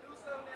Do something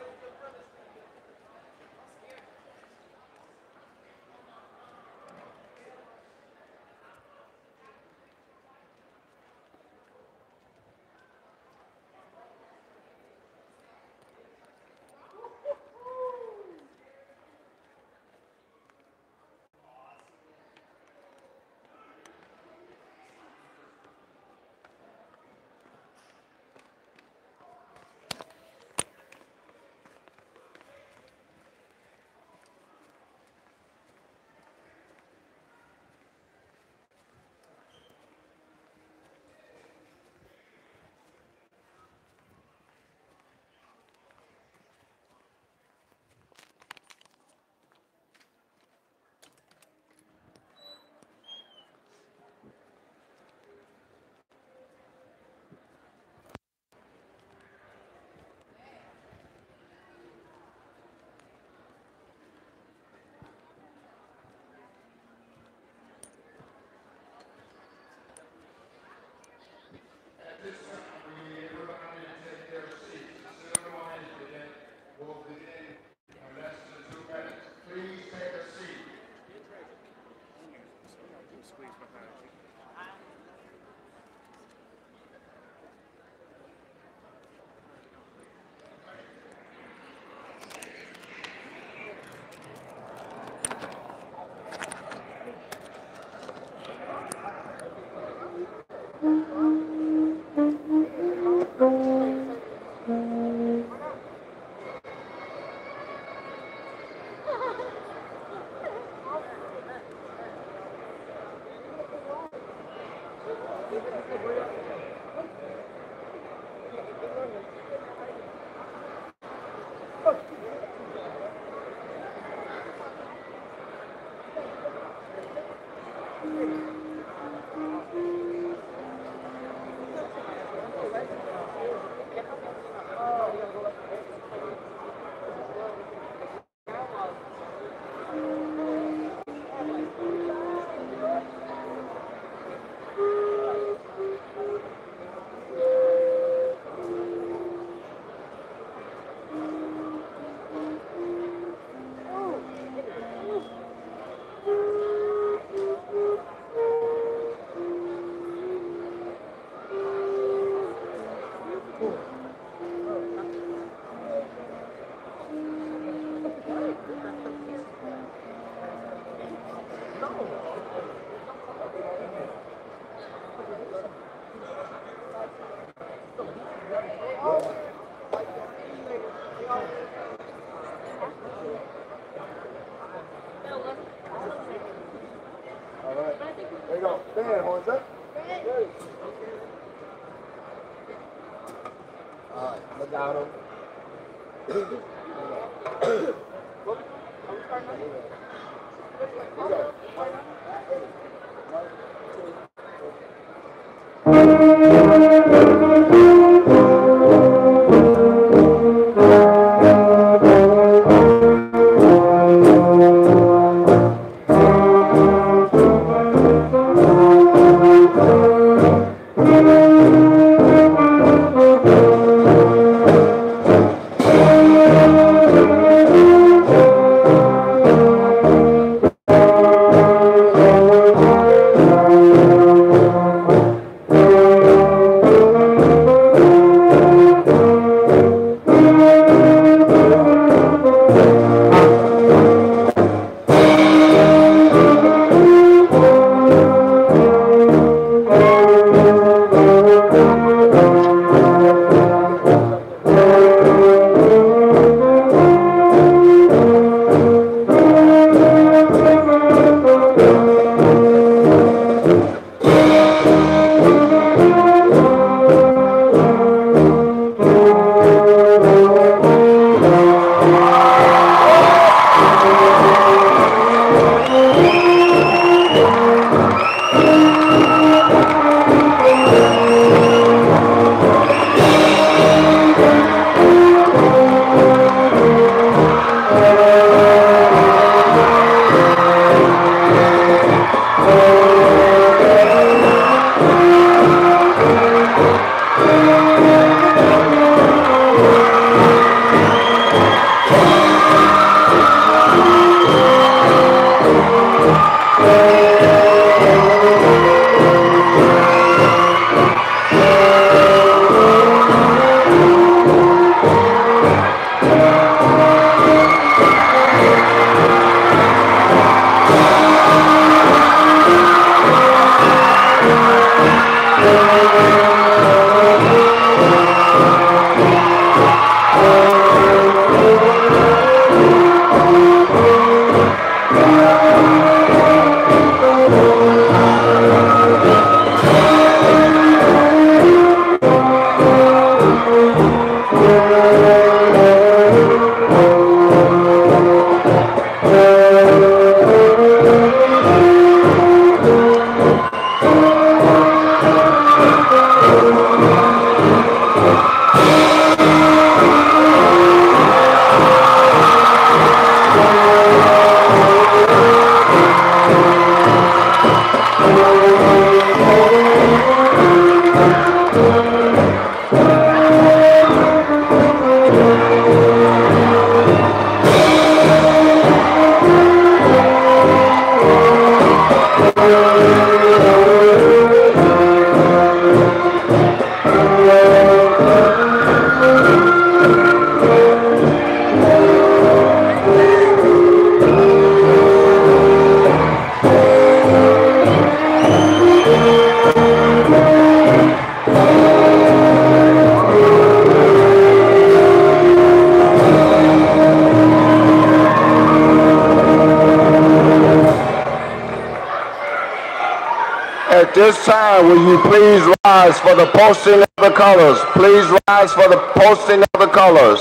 At this time, will you please rise for the posting of the colors? Please rise for the posting of the colors.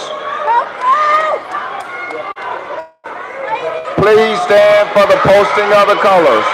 please stand for the posting of the colors.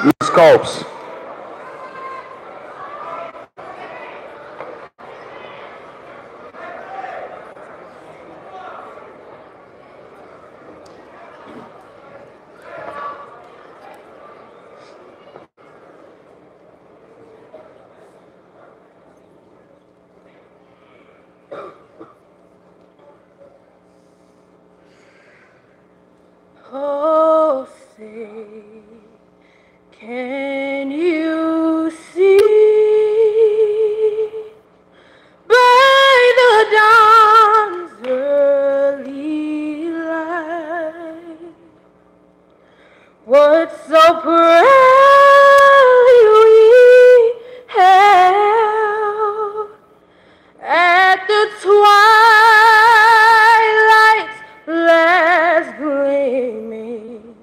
Ms. Copes. Oh, say, can you see by the dawn's early light what so proudly we held at the twilight's last gleaming,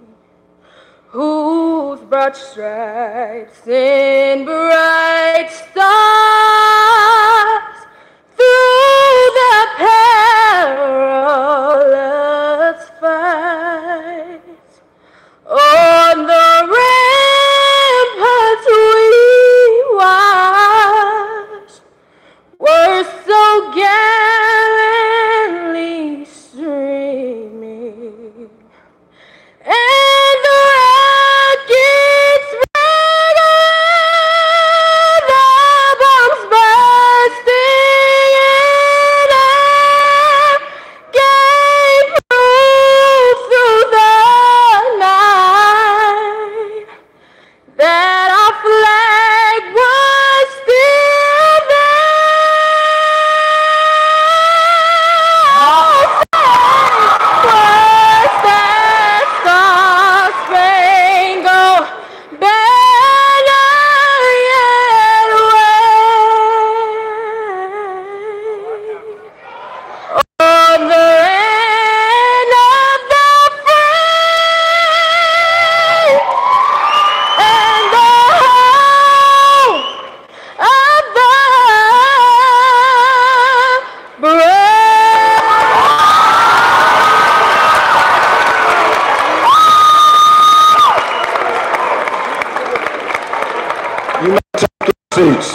whose broad stripes and bright stars through the perilous fight on the ramparts we watched were so gallantly streaming, and the rockets ran and the bombs bursting in air gave proof through the night that our flag was still there. Was that star-spangled banner yet waving on the end of the frame and the home of the brave? You may take your seats.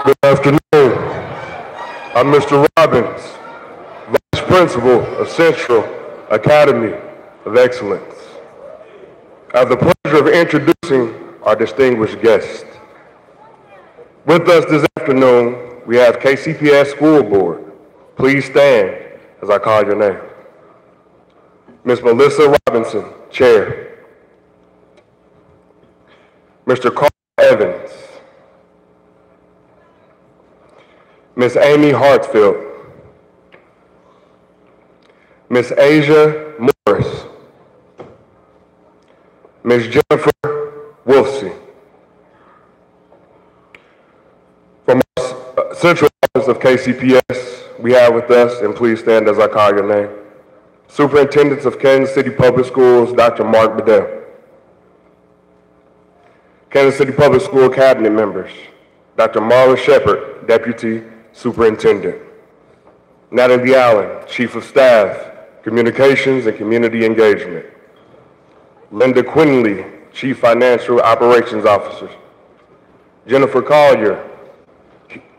Good afternoon. I'm Mr. Robbins, Vice Principal of Central Academy of Excellence. I have the pleasure of introducing our distinguished guest. With us this afternoon, we have KCPS School Board. Please stand as I call your name. Ms. Melissa Robinson, Chair. Mr. Carl Evans. Ms. Amy Hartsfield. Ms. Asia Morris. Ms. Jennifer Wolfsey. From our Central Office of KCPS, we have with us, and please stand as I call your name, Superintendents of Kansas City Public Schools, Dr. Mark Bedell. Kansas City Public School Cabinet members, Dr. Marlon Shepard, Deputy Superintendent. Natalie Allen, Chief of Staff, Communications and Community Engagement. Linda Quinley, Chief Financial Operations Officer. Jennifer Collier,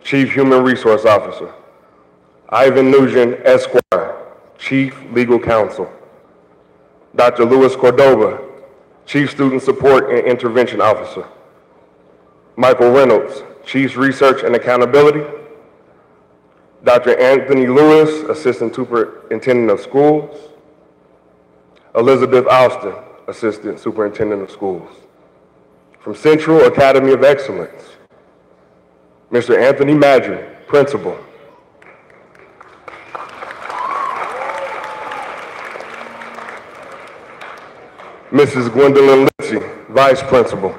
Chief Human Resource Officer. Ivan Nugent, Esquire, Chief Legal Counsel. Dr. Luis Cordova, Chief Student Support and Intervention Officer. Michael Reynolds, Chief Research and Accountability. Dr. Anthony Lewis, Assistant Superintendent of Schools. Elizabeth Austin, Assistant Superintendent of Schools. From Central Academy of Excellence, Mr. Anthony Madry, Principal. Mrs. Gwendolyn Lindsay, Vice Principal.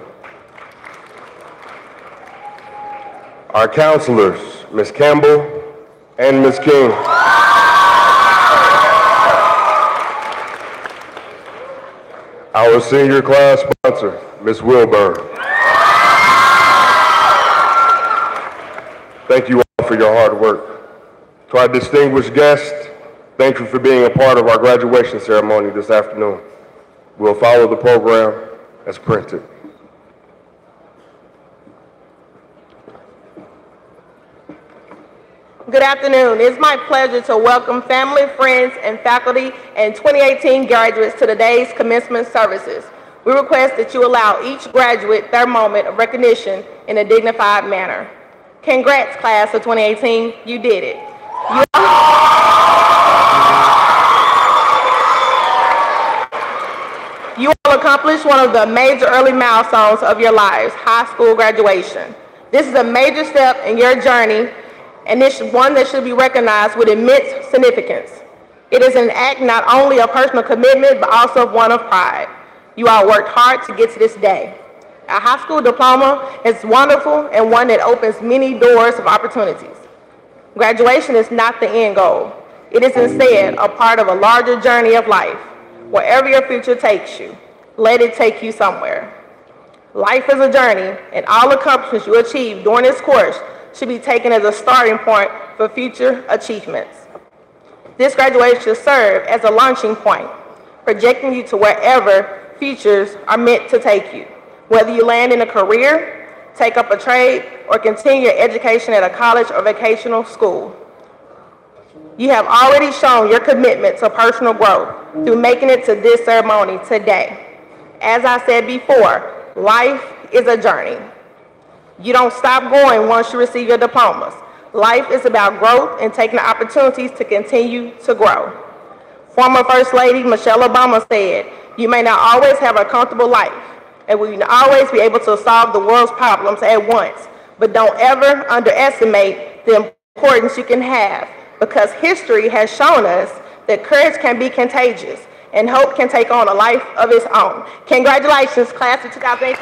Our counselors, Ms. Campbell and Ms. King. Our senior class sponsor, Ms. Wilburn. Thank you all for your hard work. To our distinguished guests, thank you for being a part of our graduation ceremony this afternoon. We'll follow the program as printed. Good afternoon. It's my pleasure to welcome family, friends, and faculty and 2018 graduates to today's commencement services. We request that you allow each graduate their moment of recognition in a dignified manner. Congrats, class of 2018. You did it. You all accomplished one of the major early milestones of your lives, high school graduation. This is a major step in your journey, and it's one that should be recognized with immense significance. It is an act not only of personal commitment, but also one of pride. You all worked hard to get to this day. A high school diploma is wonderful and one that opens many doors of opportunities. Graduation is not the end goal. It is instead a part of a larger journey of life. Wherever your future takes you, let it take you somewhere. Life is a journey, and all accomplishments you achieve during this course should be taken as a starting point for future achievements. This graduation should serve as a launching point, projecting you to wherever futures are meant to take you. Whether you land in a career, take up a trade, or continue your education at a college or vocational school. You have already shown your commitment to personal growth through making it to this ceremony today. As I said before, life is a journey. You don't stop going once you receive your diplomas. Life is about growth and taking the opportunities to continue to grow. Former First Lady Michelle Obama said, "You may not always have a comfortable life, and we will not always be able to solve the world's problems at once, but don't ever underestimate the importance you can have, because history has shown us that courage can be contagious and hope can take on a life of its own." Congratulations, class of 2018.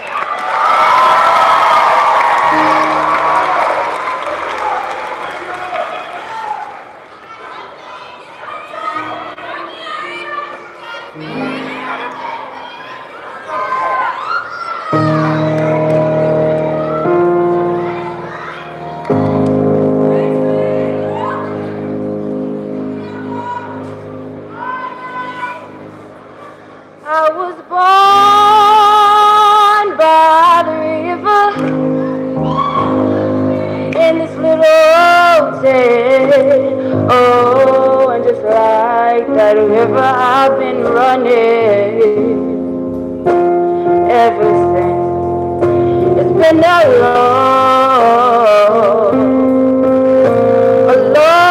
I was born by the river in this little town. Oh, and just like that river, I've been running ever since. It's been a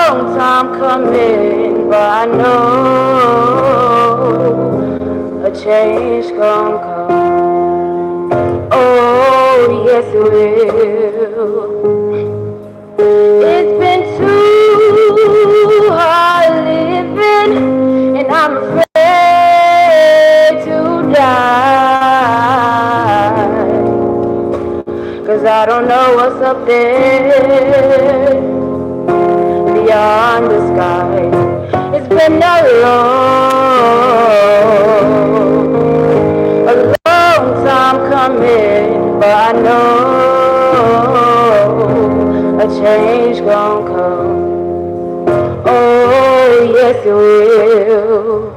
long time coming, but I know a change gon' come. Oh, yes it will. It's been too hard living, and I'm afraid to die, 'cause I don't know what's up there beyond the sky. It's been a long time coming, but I know a change gon' come. Oh, yes it will.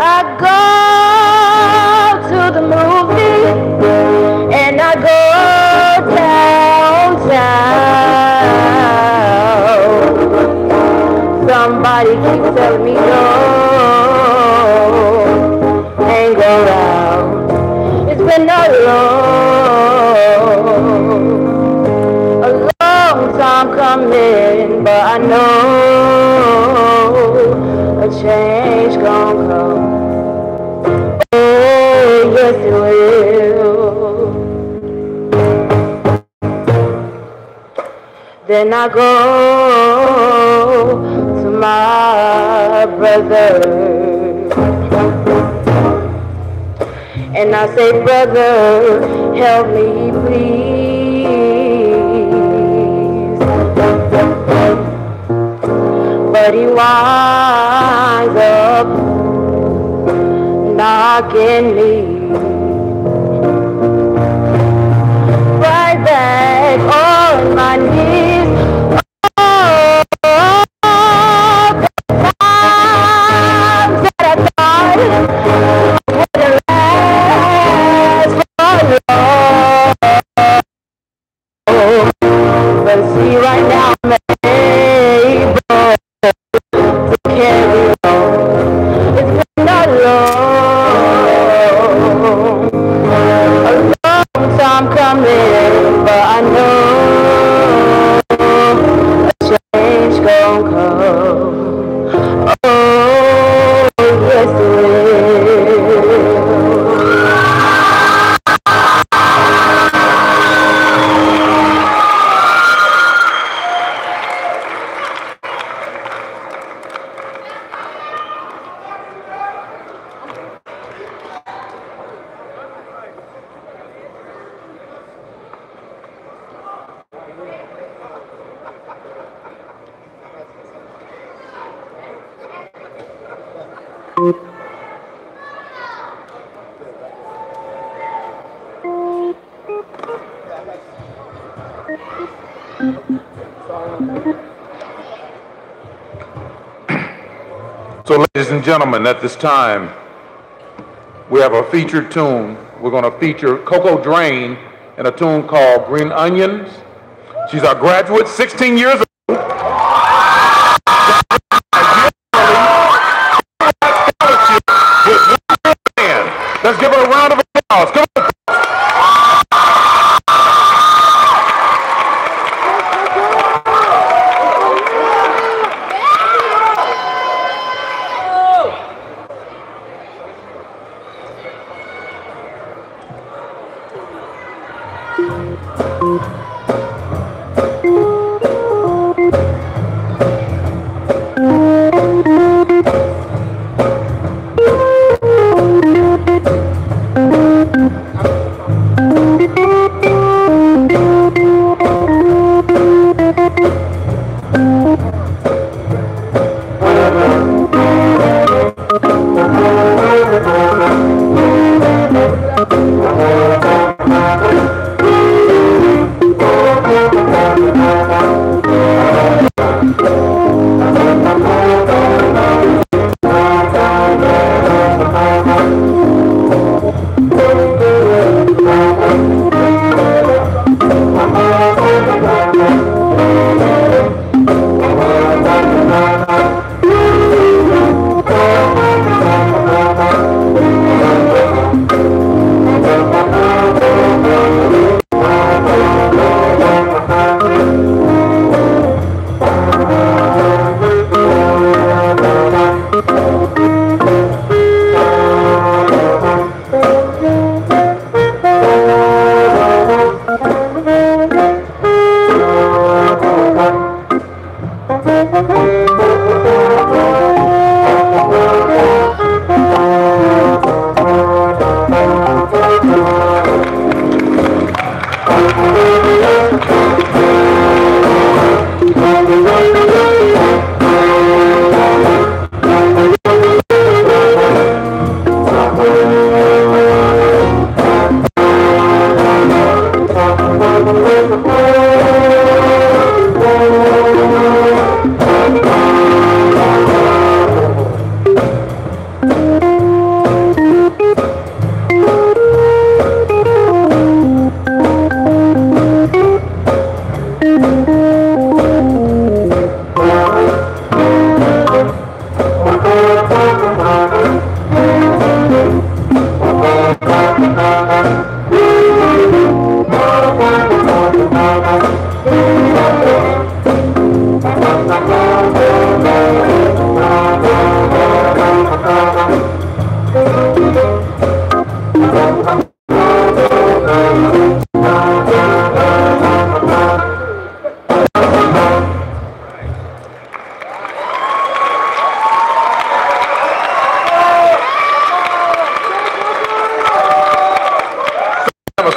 I go to the movie and I go downtown. Somebody keeps telling me no, been a long time coming, but I know a change gon' come. Oh, yes it will. Then I go to my brother and I say, brother, help me please. But he winds up knocking me right back on my knees. So, ladies and gentlemen, at this time, we have a featured tune. We're going to feature Coco Drain in a tune called Green Onions. She's our graduate, 16 years old. Let's give her a round of applause. Come on.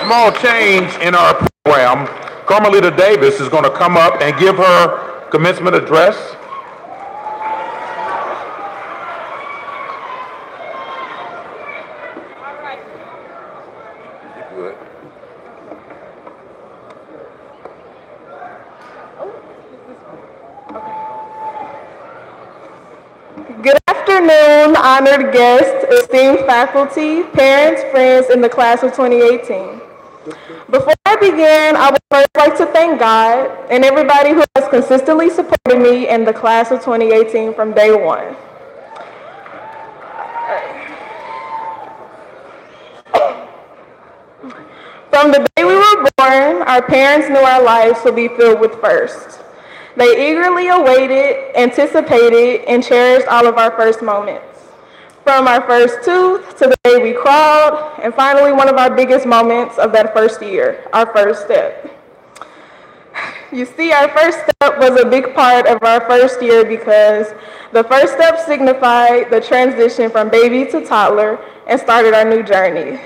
small change in our program. Carmelita Davis is going to come up and give her commencement address. Good afternoon, honored guests, esteemed faculty, parents, friends in the class of 2018. Before I begin, I would first like to thank God and everybody who has consistently supported me in the class of 2018 from day one. From the day we were born, our parents knew our lives would be filled with firsts. They eagerly awaited, anticipated, and cherished all of our first moments. From our first tooth to the day we crawled, and finally one of our biggest moments of that first year, our first step. You see, our first step was a big part of our first year because the first step signified the transition from baby to toddler and started our new journey.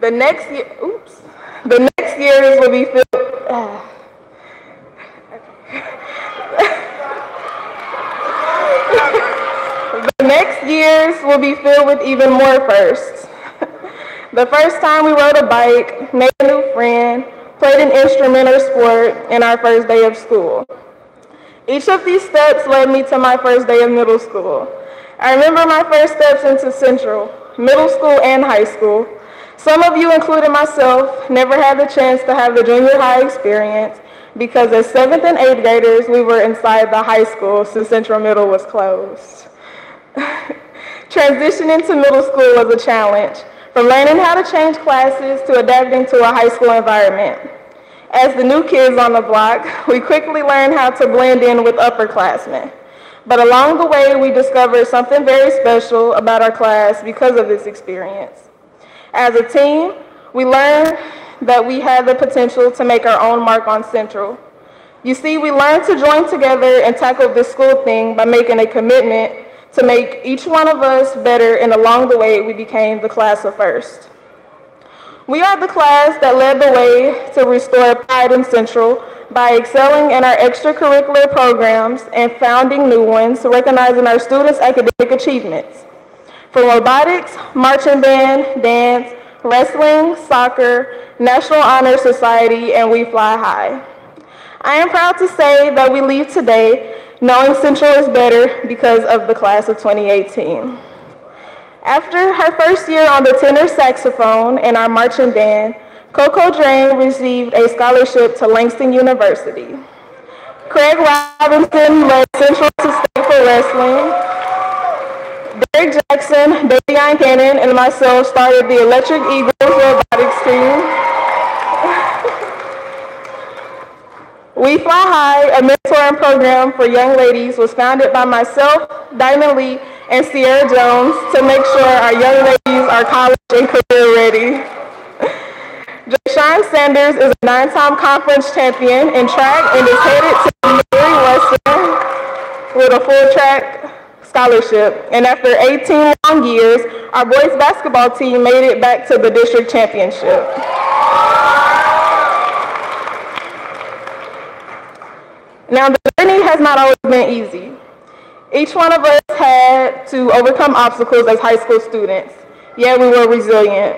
The next years will be filled. The next years will be filled with even more firsts. The first time we rode a bike, made a new friend, played an instrument or sport, in our first day of school. Each of these steps led me to my first day of middle school. I remember my first steps into Central, middle school and high school. Some of you, including myself, never had the chance to have the junior high experience because as 7th and 8th graders, we were inside the high school since Central Middle was closed. Transitioning to middle school was a challenge, from learning how to change classes to adapting to a high school environment. As the new kids on the block, we quickly learned how to blend in with upperclassmen. But along the way, we discovered something very special about our class because of this experience. As a team, we learned that we had the potential to make our own mark on Central. You see, we learned to join together and tackle this school thing by making a commitment to make each one of us better, and along the way, we became the class of first. We are the class that led the way to restore pride in Central by excelling in our extracurricular programs and founding new ones, recognizing our students' academic achievements. From robotics, marching band, dance, wrestling, soccer, National Honor Society, and We Fly High. I am proud to say that we leave today knowing Central is better because of the class of 2018. After her first year on the tenor saxophone and our marching band, Coco Drain received a scholarship to Langston University. Craig Robinson led Central to state for wrestling. Derek Jackson, Davion Cannon, and myself started the Electric Eagles robotics team. We Fly High, a mentoring program for young ladies, was founded by myself, Diamond Lee, and Sierra Jones to make sure our young ladies are college and career ready. Jashawn Sanders is a 9-time conference champion in track and is headed to Missouri Western with a full track scholarship. And after 18 long years, our boys basketball team made it back to the district championship. Now, the journey has not always been easy. Each one of us had to overcome obstacles as high school students, yet we were resilient.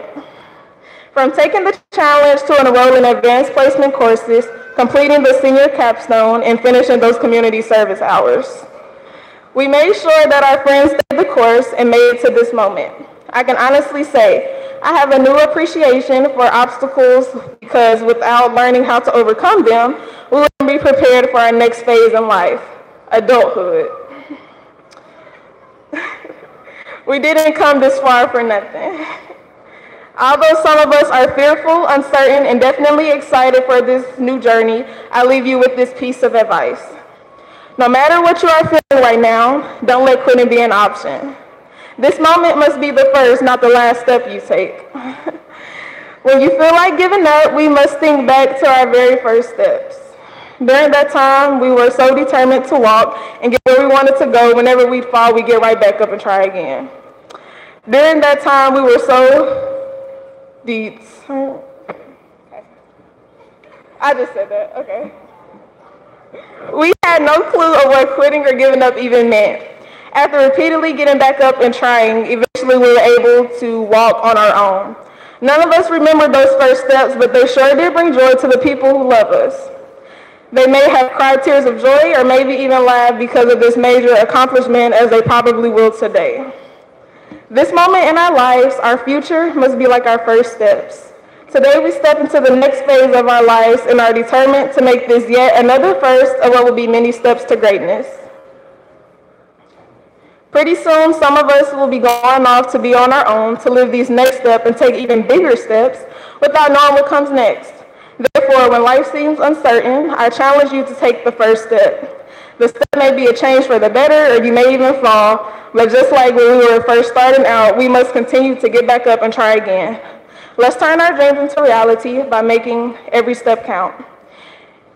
From taking the challenge to enrolling in advanced placement courses, completing the senior capstone, and finishing those community service hours. We made sure that our friends stayed the course and made it to this moment. I can honestly say, I have a new appreciation for obstacles because without learning how to overcome them, we wouldn't be prepared for our next phase in life, adulthood. We didn't come this far for nothing. Although some of us are fearful, uncertain, and definitely excited for this new journey, I leave you with this piece of advice. No matter what you are feeling right now, don't let quitting be an option. This moment must be the first, not the last step you take. When you feel like giving up, we must think back to our very first steps. During that time, we were so determined to walk and get where we wanted to go. Whenever we'd fall, we'd get right back up and try again. During that time, we were so I just said that, okay. We had no clue of what quitting or giving up even meant. After repeatedly getting back up and trying, eventually we were able to walk on our own. None of us remember those first steps, but they sure did bring joy to the people who love us. They may have cried tears of joy or maybe even laughed because of this major accomplishment, as they probably will today. This moment in our lives, our future, must be like our first steps. Today we step into the next phase of our lives and are determined to make this yet another first of what will be many steps to greatness. Pretty soon, some of us will be going off to be on our own, to live these next steps and take even bigger steps without knowing what comes next. Therefore, when life seems uncertain, I challenge you to take the first step. The step may be a change for the better, or you may even fall, but just like when we were first starting out, we must continue to get back up and try again. Let's turn our dreams into reality by making every step count.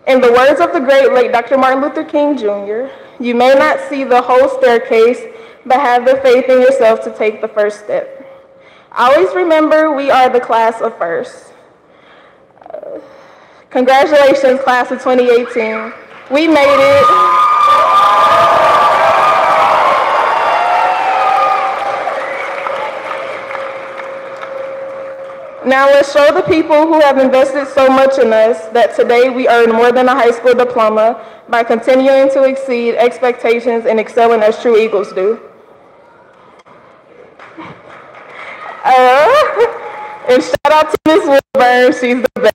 In the words of the great late Dr. Martin Luther King Jr., you may not see the whole staircase, but have the faith in yourself to take the first step. Always remember, we are the class of first. Congratulations, class of 2018. We made it. Now let's show the people who have invested so much in us that today we earn more than a high school diploma by continuing to exceed expectations and excelling as true Eagles do. And shout out to Ms. Wilburn, she's the best.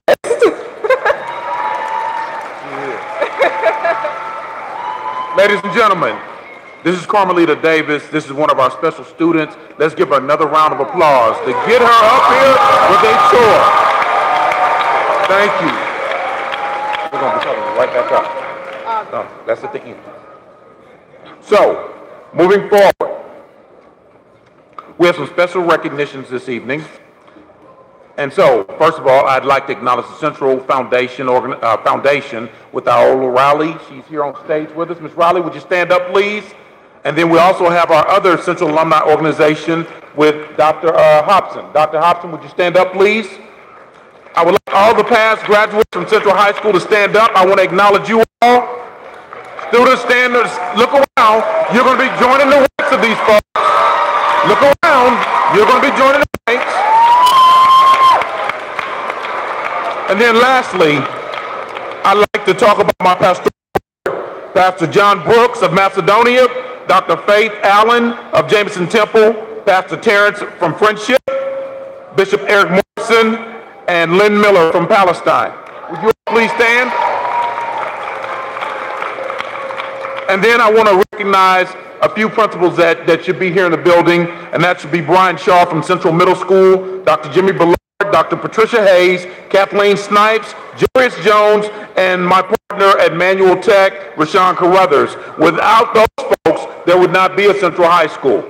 Ladies and gentlemen, this is Carmelita Davis. This is one of our special students. Let's give her another round of applause to get her up here with a tour. Thank you. We're going to be coming right back up. No, that's at the end. So, moving forward, we have some special recognitions this evening. And so, first of all, I'd like to acknowledge the Central Foundation with our Ola Riley. She's here on stage with us. Ms. Riley, would you stand up, please? And then we also have our other Central Alumni Organization with Dr. Hobson. Dr. Hobson, would you stand up, please? I would like all the past graduates from Central High School to stand up. I want to acknowledge you all. Students, stand, look around. You're going to be joining the ranks of these folks. Look around. You're going to be joining the ranks. And then lastly, I'd like to talk about my pastor, Pastor John Brooks of Macedonia, Dr. Faith Allen of Jameson Temple, Pastor Terrence from Friendship, Bishop Eric Morrison, and Lynn Miller from Palestine. Would you all please stand? And then I want to recognize a few principals that should be here in the building, and that should be Brian Shaw from Central Middle School, Dr. Jimmy Ballard, Dr. Patricia Hayes, Kathleen Snipes, Julius Jones, and my partner at Manual Tech, Rashawn Carruthers. Without those folks, there would not be a Central High School.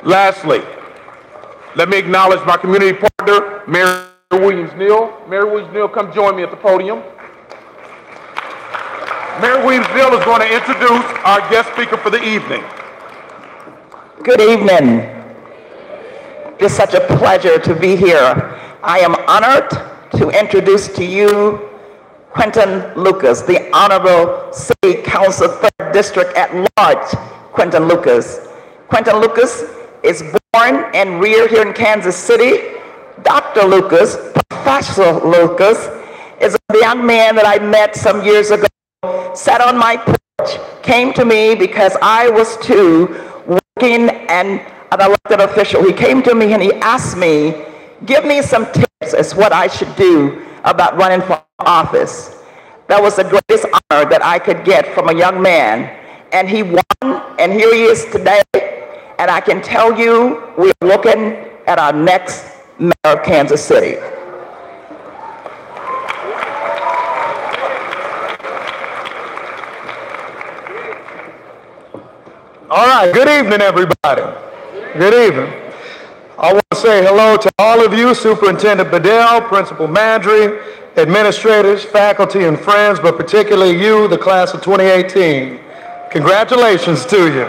Lastly, let me acknowledge my community partner, Mary Williams-Neal. Mary Williams-Neal, come join me at the podium. Mary Williams-Neal is going to introduce our guest speaker for the evening. Good evening. It's such a pleasure to be here. I am honored to introduce to you Quentin Lucas, the Honorable City Council 3rd District at Large, Quentin Lucas. Quentin Lucas is born and reared here in Kansas City. Dr. Lucas, Professor Lucas, is a young man that I met some years ago, sat on my porch, came to me because I was too working and an elected official. He came to me and he asked me, give me some tips as what I should do about running for office. That was the greatest honor that I could get from a young man. And he won, and here he is today. And I can tell you, we're looking at our next mayor of Kansas City. All right, good evening, everybody. Good evening. I want to say hello to all of you, Superintendent Bedell, Principal Mandry, administrators, faculty, and friends, but particularly you, the class of 2018. Congratulations to you.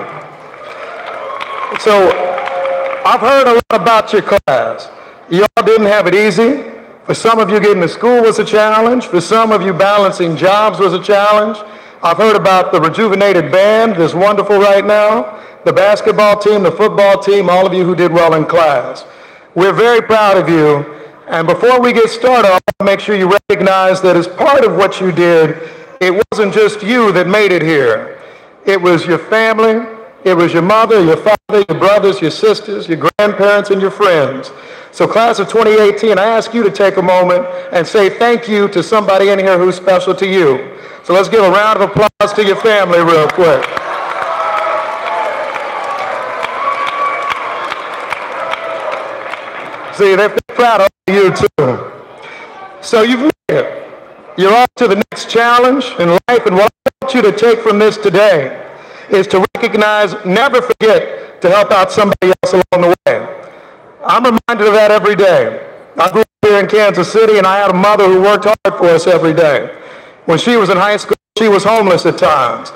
So, I've heard a lot about your class. Y'all didn't have it easy. For some of you, getting to school was a challenge. For some of you, balancing jobs was a challenge. I've heard about the rejuvenated band that's wonderful right now, the basketball team, the football team, all of you who did well in class. We're very proud of you. And before we get started, I want to make sure you recognize that as part of what you did, it wasn't just you that made it here. It was your family, it was your mother, your father, your brothers, your sisters, your grandparents, and your friends. So class of 2018, I ask you to take a moment and say thank you to somebody in here who's special to you. So let's give a round of applause to your family real quick. See, they're proud of you too. So you've made it. You're on to the next challenge in life, and what I want you to take from this today is to recognize, never forget to help out somebody else along the way. I'm reminded of that every day. I grew up here in Kansas City, and I had a mother who worked hard for us every day. When she was in high school, she was homeless at times.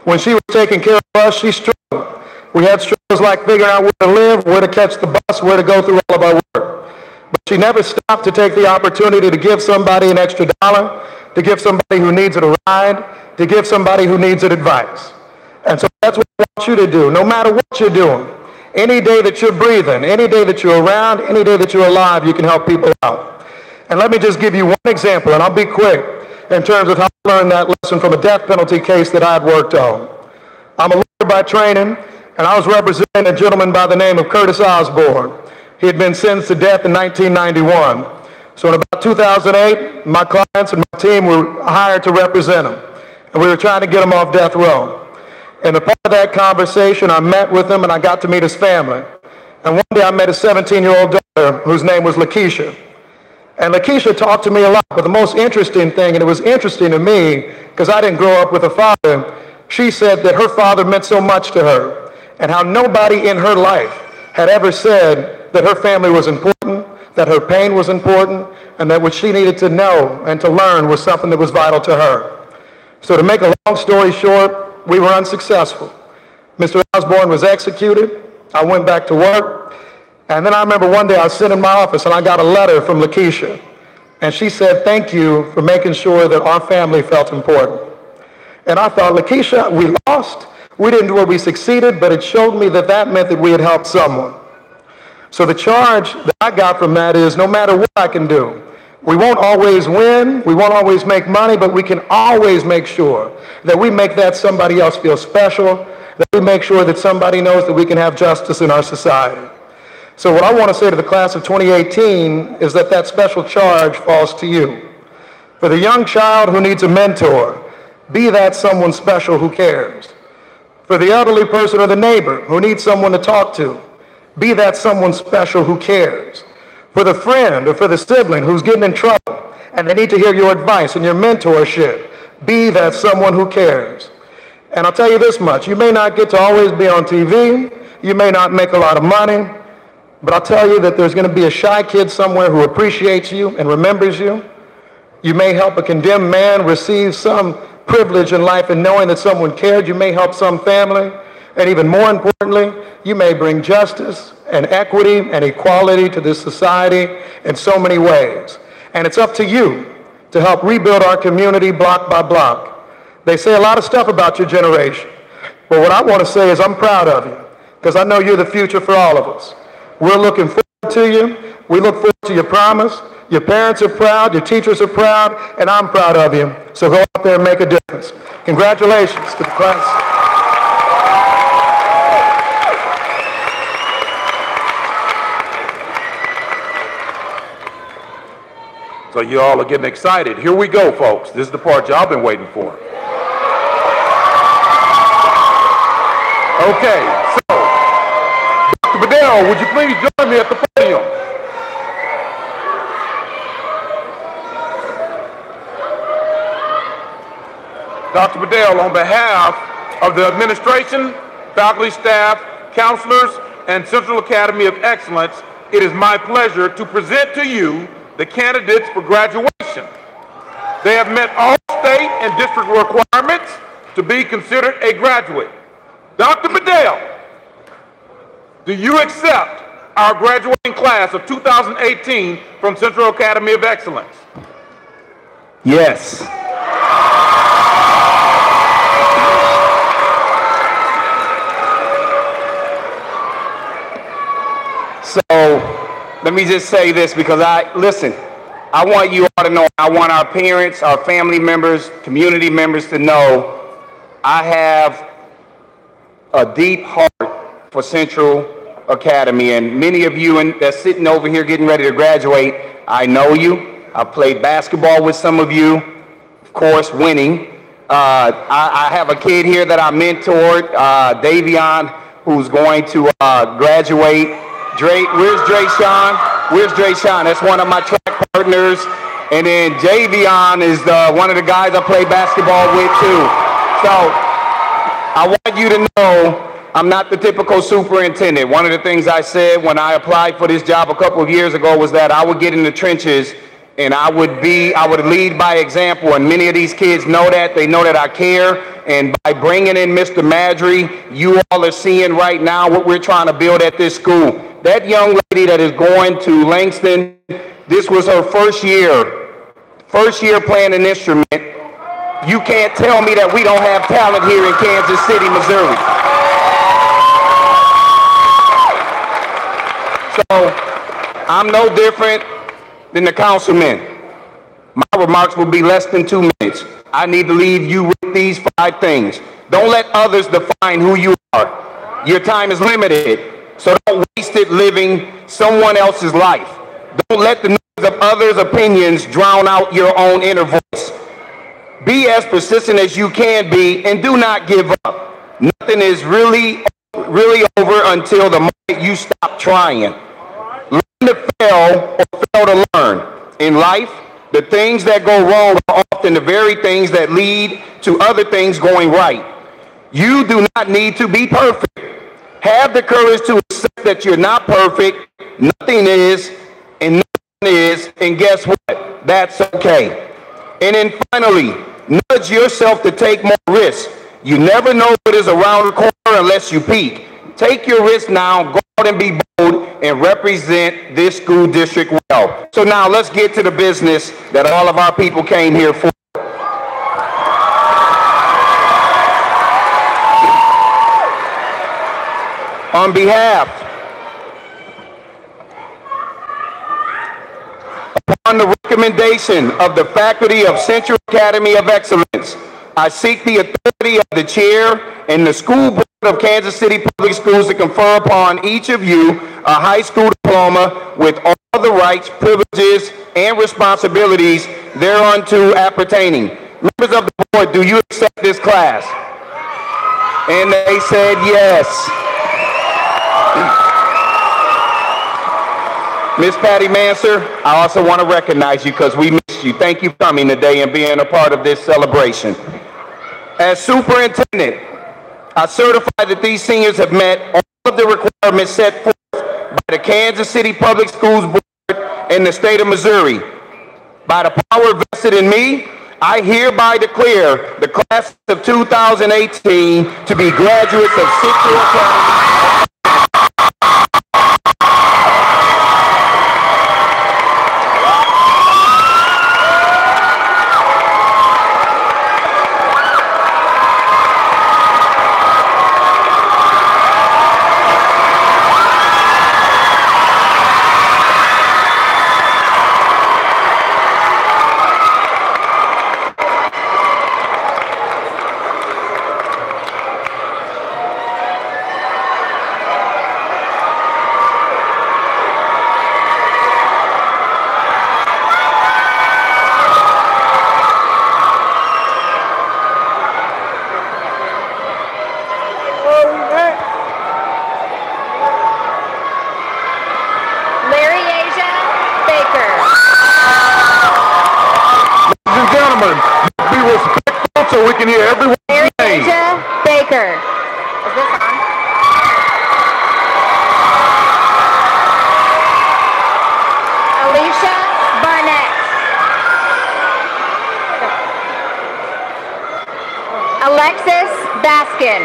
When she was taking care of us, she struggled. We had struggles like figuring out where to live, where to catch the bus, where to go through all of our work. But she never stopped to take the opportunity to give somebody an extra dollar, to give somebody who needs it a ride, to give somebody who needs it advice. And so that's what I want you to do, no matter what you're doing. Any day that you're breathing, any day that you're around, any day that you're alive, you can help people out. And let me just give you one example, and I'll be quick, in terms of how I learned that lesson from a death penalty case that I had worked on. I'm a lawyer by training, and I was representing a gentleman by the name of Curtis Osborne. He had been sentenced to death in 1991. So in about 2008, my clients and my team were hired to represent him, and we were trying to get him off death row. And a part of that conversation, I met with him and I got to meet his family. And one day I met his 17-year-old daughter, whose name was Lakeisha. And Lakeisha talked to me a lot, but the most interesting thing, and it was interesting to me because I didn't grow up with a father, she said that her father meant so much to her and how nobody in her life had ever said that her family was important, that her pain was important, and that what she needed to know and to learn was something that was vital to her. So to make a long story short, we were unsuccessful. Mr. Osborne was executed. I went back to work. And then I remember one day I was sitting in my office and I got a letter from Lakeisha. And she said, thank you for making sure that our family felt important. And I thought, Lakeisha, we lost. We didn't do what we succeeded, but it showed me that that meant that we had helped someone. So the charge that I got from that is no matter what I can do, we won't always win, we won't always make money, but we can always make sure that we make that somebody else feel special, that we make sure that somebody knows that we can have justice in our society. So what I want to say to the class of 2018 is that that special charge falls to you. For the young child who needs a mentor, be that someone special who cares. For the elderly person or the neighbor who needs someone to talk to, be that someone special who cares. For the friend or for the sibling who's getting in trouble and they need to hear your advice and your mentorship, be that someone who cares. And I'll tell you this much, you may not get to always be on TV, you may not make a lot of money, but I'll tell you that there's going to be a shy kid somewhere who appreciates you and remembers you. You may help a condemned man receive some privilege in life in knowing that someone cared. You may help some family. And even more importantly, you may bring justice and equity and equality to this society in so many ways. And it's up to you to help rebuild our community block by block. They say a lot of stuff about your generation. But what I want to say is I'm proud of you because I know you're the future for all of us. We're looking forward to you. We look forward to your promise. Your parents are proud. Your teachers are proud. And I'm proud of you. So go out there and make a difference. Congratulations to the class. So you all are getting excited. Here we go, folks. This is the part y'all been waiting for. Okay, so, Dr. Bedell, would you please join me at the podium? Dr. Bedell, on behalf of the administration, faculty, staff, counselors, and Central Academy of Excellence, it is my pleasure to present to you the candidates for graduation. They have met all state and district requirements to be considered a graduate. Dr. Bedell, do you accept our graduating class of 2018 from Central Academy of Excellence? Yes. So let me just say this, because listen, I want you all to know, I want our parents, our family members, community members to know I have a deep heart for Central Academy, and many of you that's sitting over here getting ready to graduate, I know you. I played basketball with some of you, of course, winning. I have a kid here that I mentored, Davion, who's going to graduate. Where's Drayshawn? Where's Drayshawn? That's one of my track partners. And then Javion is one of the guys I play basketball with too. So I want you to know I'm not the typical superintendent. One of the things I said when I applied for this job a couple of years ago was that I would get in the trenches and I would lead by example. And many of these kids know that. They know that I care. And by bringing in Mr. Madry, you all are seeing right now what we're trying to build at this school. That young lady that is going to Langston, this was her first year playing an instrument. You can't tell me that we don't have talent here in Kansas City, Missouri. So I'm no different than the councilman. My remarks will be less than 2 minutes. I need to leave you with these 5 things. Don't let others define who you are. Your time is limited, so don't waste it living someone else's life. Don't let the noise of others' opinions drown out your own inner voice. Be as persistent as you can be, and do not give up. Nothing is really over until the moment you stop trying. Learn to fail or fail to learn. In life, the things that go wrong are often the very things that lead to other things going right. You do not need to be perfect. Have the courage to accept that you're not perfect, nothing is, and no one is, and guess what? That's okay. And then finally, nudge yourself to take more risks. You never know what is around the corner unless you peek. Take your risk now, go out and be bold, and represent this school district well. So now let's get to the business that all of our people came here for. On behalf, upon the recommendation of the faculty of Central Academy of Excellence, I seek the authority of the chair and the school board of Kansas City Public Schools to confer upon each of you a high school diploma with all the rights, privileges, and responsibilities thereunto appertaining. Members of the board, do you accept this class? And they said yes. Miss Patty Manser, I also want to recognize you because we missed you. Thank you for coming today and being a part of this celebration. As superintendent, I certify that these seniors have met all of the requirements set forth by the Kansas City Public Schools Board and the state of Missouri. By the power vested in me, I hereby declare the class of 2018 to be graduates of Central Academy. So we can hear everyone's name. Baker. Is this on? Alicia Barnett. Alexis Baskin.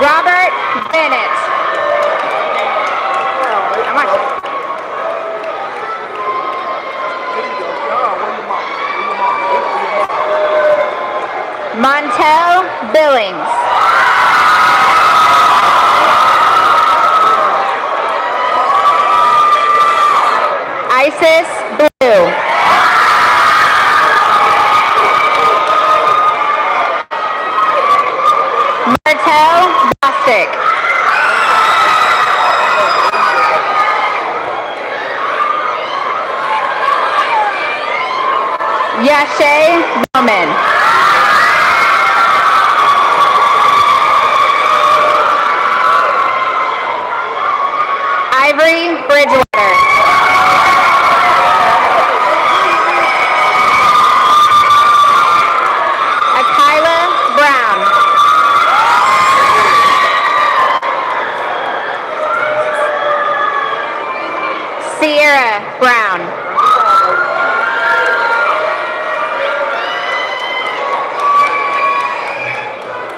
Robert Bennett. Montel Billings. Isis Blue. Martel Bostic. Yashay Roman. Ivory Bridgewater. Akila Brown. Sierra Brown.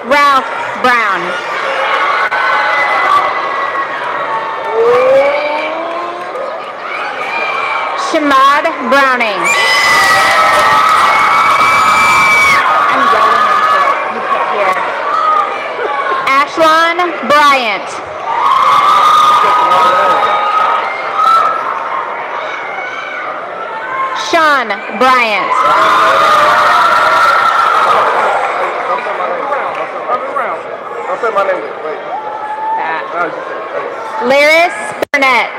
Ralph Brown. Shamad Browning. I'm yelling into it. You can't hear. Ashlon Bryant. Sean Bryant. Don't say my name. Wait. Lyris Burnett.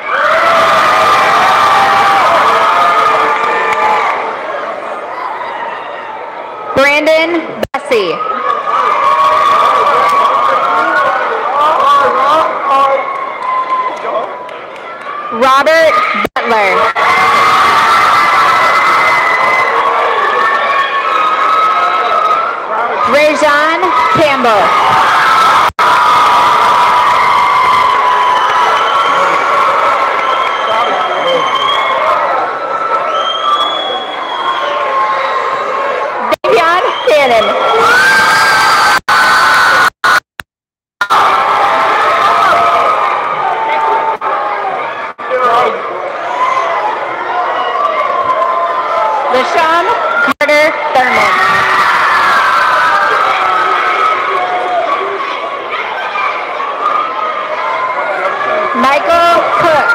Brandon Bussey. Robert Butler. Rajon Campbell. Davion Cannon. LaShawn Carter Thurman. Michael Cook.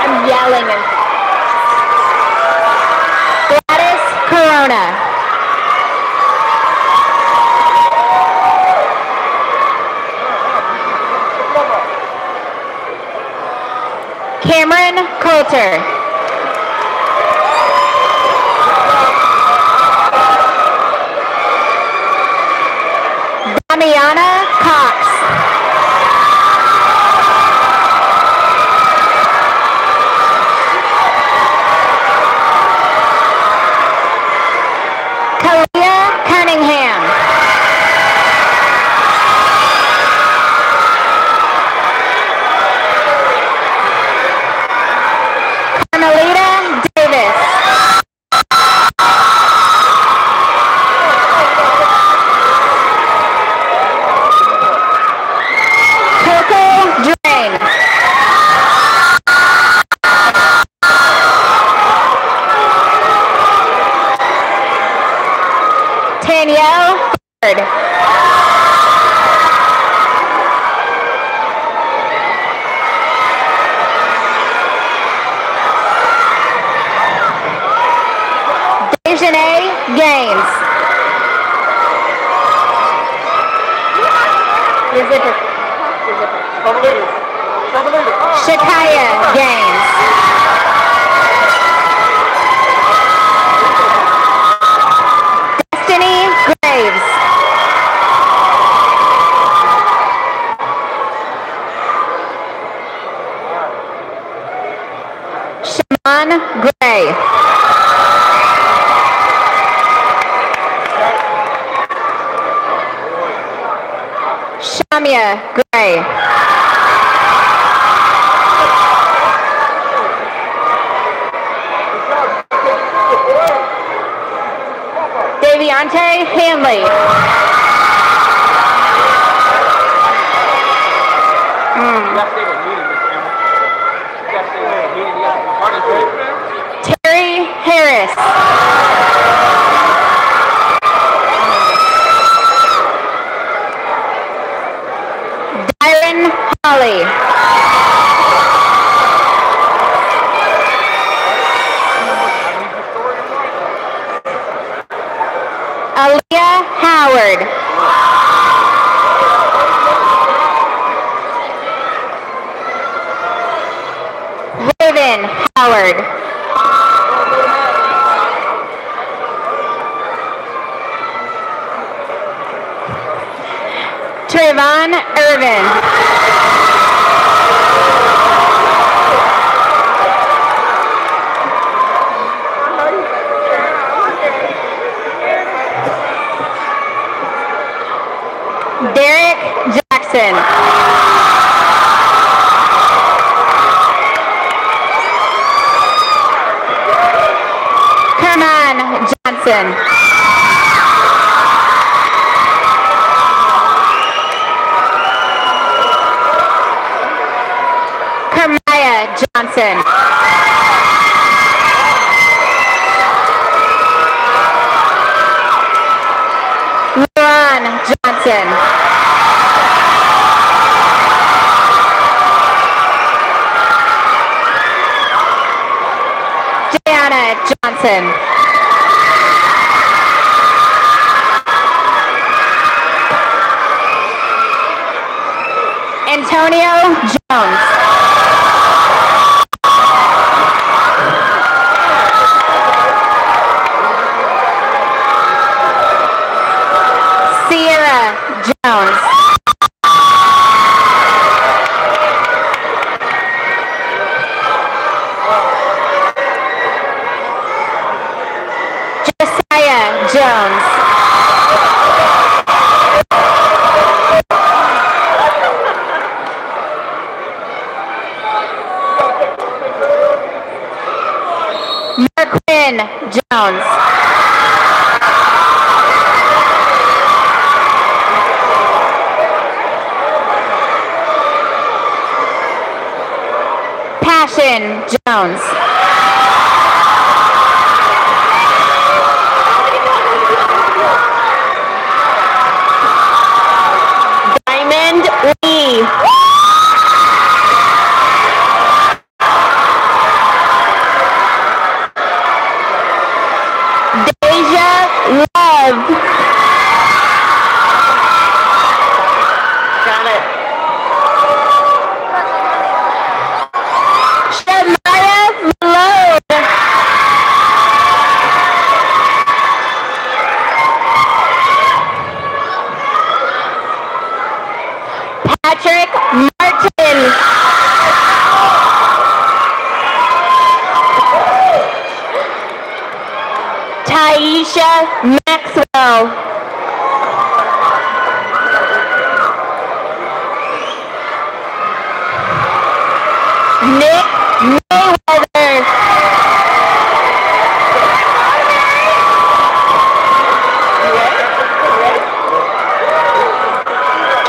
I'm yelling and Gladys Corona. Cameron Coulter. Damiana Cox. Kalia Cunningham. Carmelita Davis. Coco Drain. Danielle Ford. Dejanay Gaines. Shakaya Gaines. Destiny Graves. Shaman Gray. Shamia Gray. Javiante Hanley. Terry Harris. Byron Holly. Aaliyah Howard. Raven Howard. Trayvon Irvin. Derek Jackson. Kerman Johnson. Kermaya Johnson. Ron Johnson. Jayana Johnson. Antonio Jones. Sierra Jones. Josiah Jones. Marquin Jones. Passion Jones. Diamond Lee. Deja Love. Got it. Shemaya Malone. Patrick Martin. Taisha Maxwell. Nick Mayweather.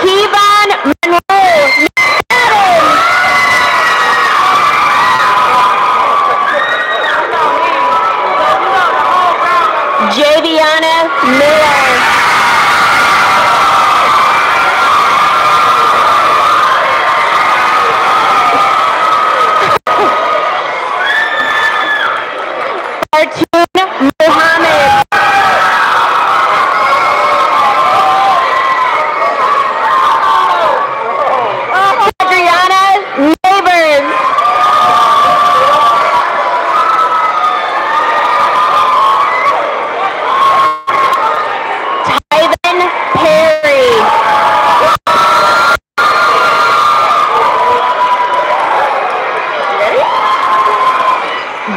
Kevon Monroe. Javiana Miller. Artun Muhammad. Adriana Neighbors. Tyven Perry.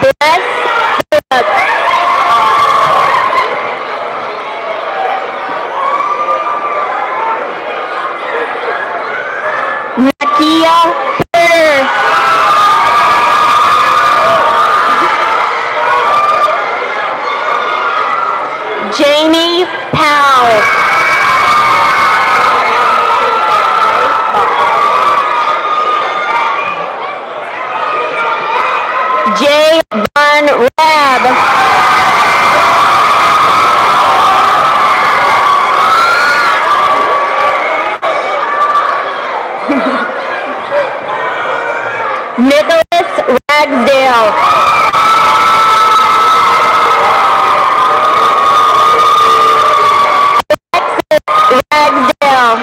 Bless Phillips. Nakia Porter. Jamie Powell. J. Von Rab. Nicholas Ragsdale. Alexis Ragsdale.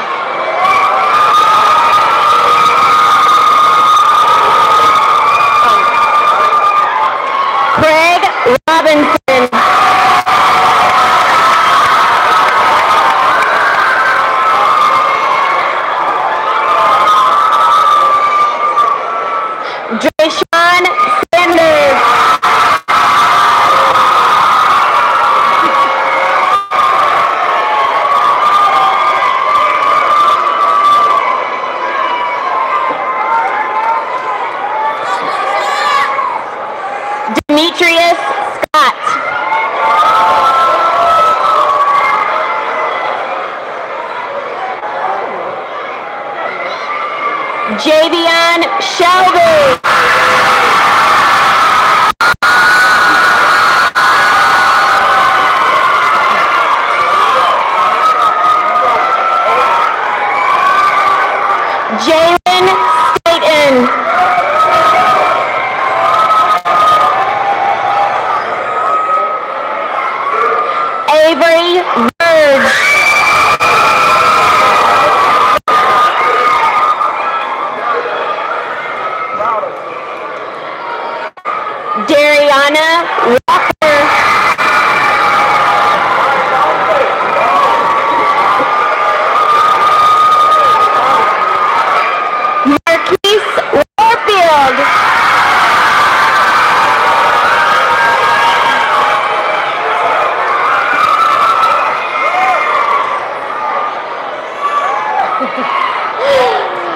Craig Robinson. Drayshawn Sanders. Demetrius Scott. Javion Shelby. Jalen Staten. Avery Verge. Dariana Walker. Marquise Warfield.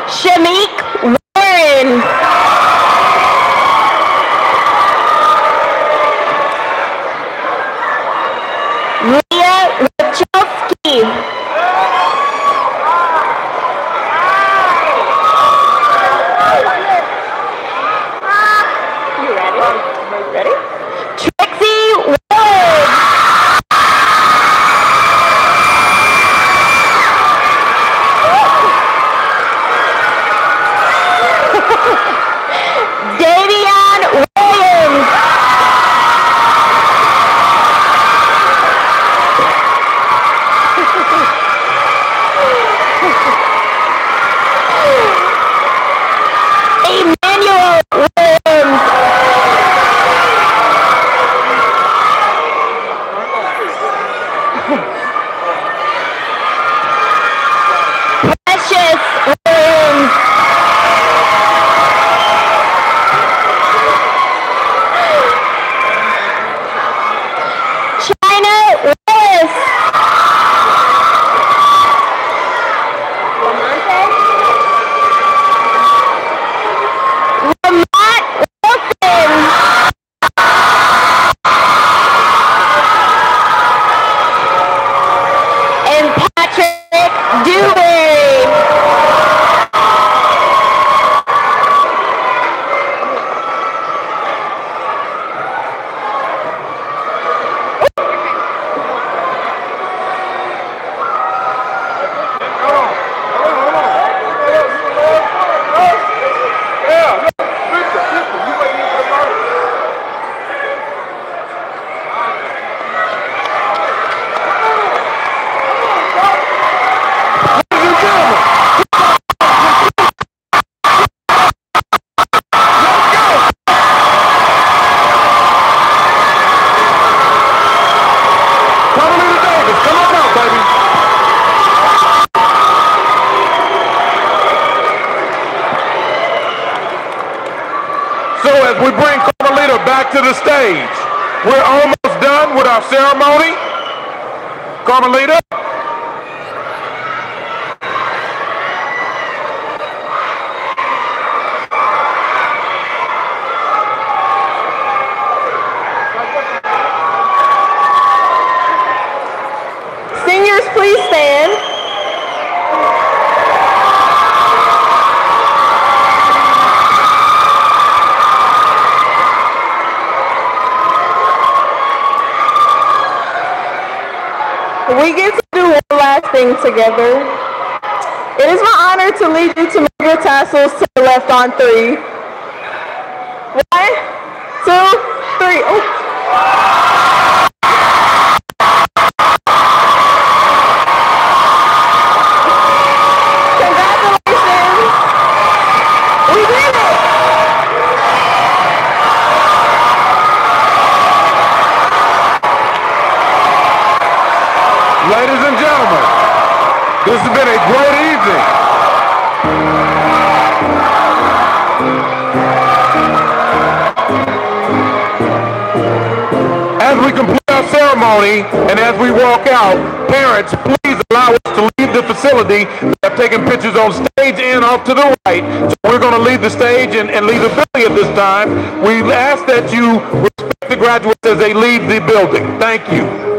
Shamik Warren. Leah Wachowski. You ready? Ready? Trixie Wood. Davion Williams. Emmanuel Williams. Precious Williams. China Willis. Lamont Wilson. And Patrick Dewey. Carmelita Davis, come on out, baby. So as we bring Carmelita back to the stage, we're almost done with our ceremony. Carmelita. We get to do one last thing together. It is my honor to lead you to move your tassels to the left on 3. 1, 2, 3. Oh. Congratulations. We did it. Ladies and gentlemen, this has been a great evening. As we complete our ceremony and as we walk out, parents, please allow us to leave the facility. We have taken pictures on stage and off to the right. So we're going to leave the stage and leave the building at this time. We ask that you respect the graduates as they leave the building. Thank you.